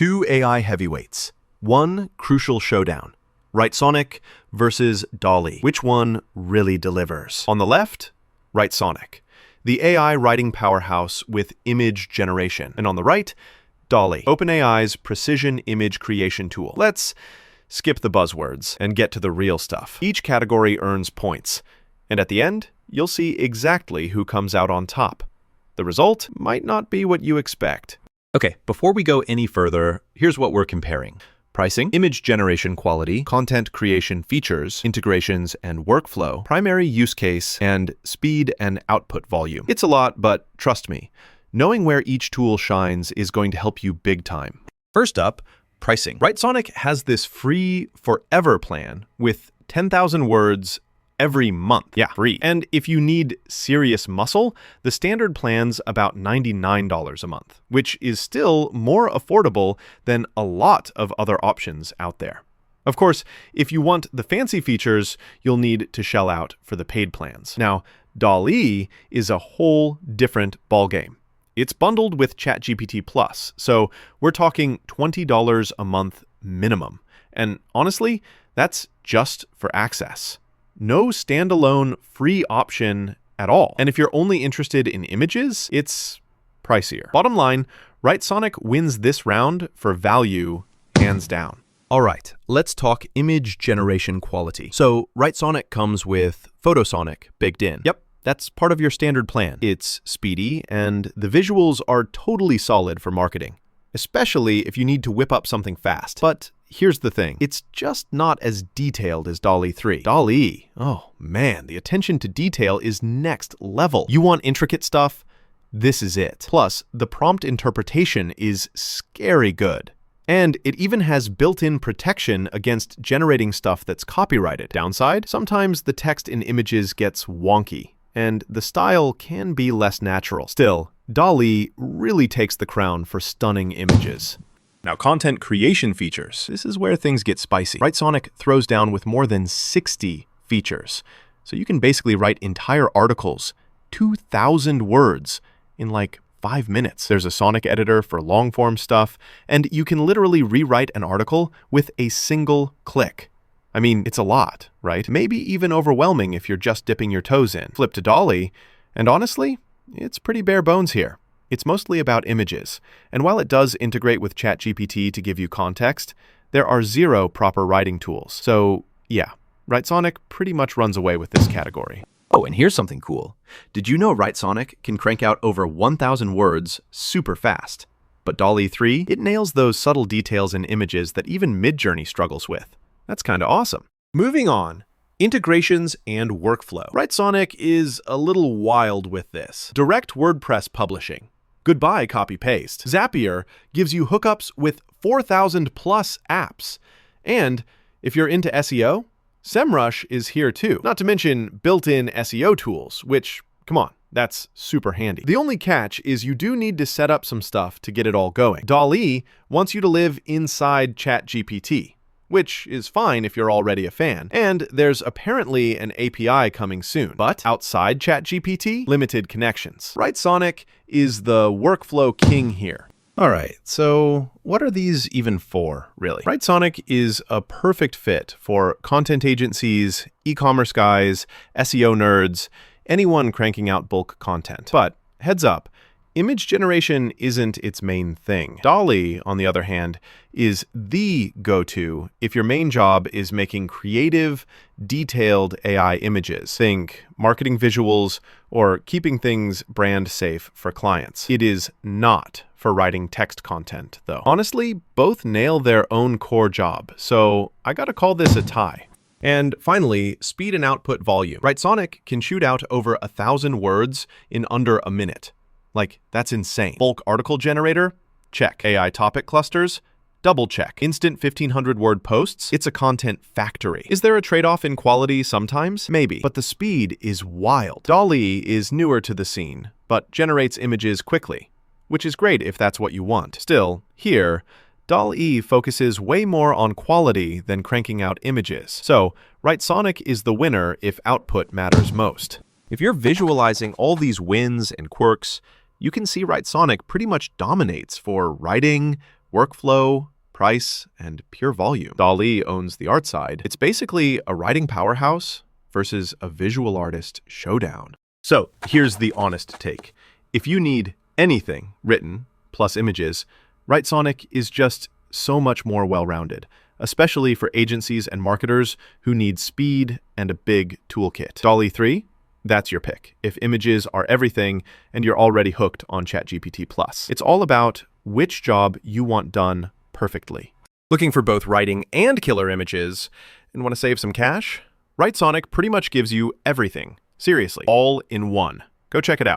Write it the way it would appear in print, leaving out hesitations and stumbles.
Two AI heavyweights. One crucial showdown. Writesonic versus DALL-E. Which one really delivers? On the left, Writesonic, the AI writing powerhouse with image generation. And on the right, DALL-E, OpenAI's precision image creation tool. Let's skip the buzzwords and get to the real stuff. Each category earns points, and at the end, you'll see exactly who comes out on top. The result might not be what you expect. Okay, before we go any further, here's what we're comparing. Pricing, image generation quality, content creation features, integrations and workflow, primary use case, and speed and output volume. It's a lot, but trust me, knowing where each tool shines is going to help you big time. First up, pricing. Writesonic has this free forever plan with 10,000 words every month. Yeah, free. And if you need serious muscle, the standard plan's about $99 a month, which is still more affordable than a lot of other options out there. Of course, if you want the fancy features, you'll need to shell out for the paid plans. Now, DALL-E is a whole different ballgame. It's bundled with ChatGPT Plus, so we're talking $20 a month minimum. And honestly, that's just for access. No standalone free option at all. And if you're only interested in images, it's pricier. Bottom line, Writesonic wins this round for value, hands down. All right, let's talk image generation quality. So Writesonic comes with Photosonic baked in. Yep, that's part of your standard plan. It's speedy, and the visuals are totally solid for marketing, especially if you need to whip up something fast. But here's the thing, it's just not as detailed as DALL-E 3. DALL-E, oh man, the attention to detail is next level. You want intricate stuff? This is it. Plus, the prompt interpretation is scary good. And it even has built-in protection against generating stuff that's copyrighted. Downside, sometimes the text in images gets wonky, and the style can be less natural. Still, DALL-E really takes the crown for stunning images. Now, content creation features. This is where things get spicy. Writesonic throws down with more than 60 features. So you can basically write entire articles, 2,000 words, in like 5 minutes. There's a Sonic editor for long-form stuff, and you can literally rewrite an article with a single click. I mean, it's a lot, right? Maybe even overwhelming if you're just dipping your toes in. Flip to DALL-E, and honestly, it's pretty bare bones here. It's mostly about images, and while it does integrate with ChatGPT to give you context, there are 0 proper writing tools. So yeah, Writesonic pretty much runs away with this category. Oh, and here's something cool. Did you know Writesonic can crank out over 1,000 words super fast? But DALL-E 3, it nails those subtle details in images that even Midjourney struggles with. That's kind of awesome. Moving on. Integrations and workflow. Writesonic is a little wild with this. Direct WordPress publishing. Goodbye copy-paste. Zapier gives you hookups with 4,000 plus apps. And if you're into SEO, SEMrush is here too. Not to mention built-in SEO tools, which, come on, that's super handy. The only catch is you do need to set up some stuff to get it all going. DALL-E wants you to live inside ChatGPT, which is fine if you're already a fan. And there's apparently an API coming soon. But outside ChatGPT, limited connections. Writesonic is the workflow king here. All right, so what are these even for, really? Writesonic is a perfect fit for content agencies, e-commerce guys, SEO nerds, anyone cranking out bulk content. But heads up, image generation isn't its main thing. DALL-E, on the other hand, is the go-to if your main job is making creative, detailed AI images. Think marketing visuals or keeping things brand safe for clients. It is not for writing text content, though. Honestly, both nail their own core job, so I gotta call this a tie. And finally, speed and output volume. Writesonic can shoot out over 1,000 words in under a minute. Like, that's insane. Bulk article generator? Check. AI topic clusters? Double check. Instant 1,500 word posts? It's a content factory. Is there a trade-off in quality sometimes? Maybe, but the speed is wild. DALL-E is newer to the scene, but generates images quickly, which is great if that's what you want. Still, here, DALL-E focuses way more on quality than cranking out images. So, Writesonic is the winner if output matters most. If you're visualizing all these wins and quirks, you can see Writesonic pretty much dominates for writing, workflow, price, and pure volume. DALL-E owns the art side. It's basically a writing powerhouse versus a visual artist showdown. So here's the honest take. If you need anything written plus images, Writesonic is just so much more well-rounded, especially for agencies and marketers who need speed and a big toolkit. DALL-E 3? That's your pick, if images are everything and you're already hooked on ChatGPT+. It's all about which job you want done perfectly. Looking for both writing and killer images and want to save some cash? Writesonic pretty much gives you everything. Seriously, all in one. Go check it out.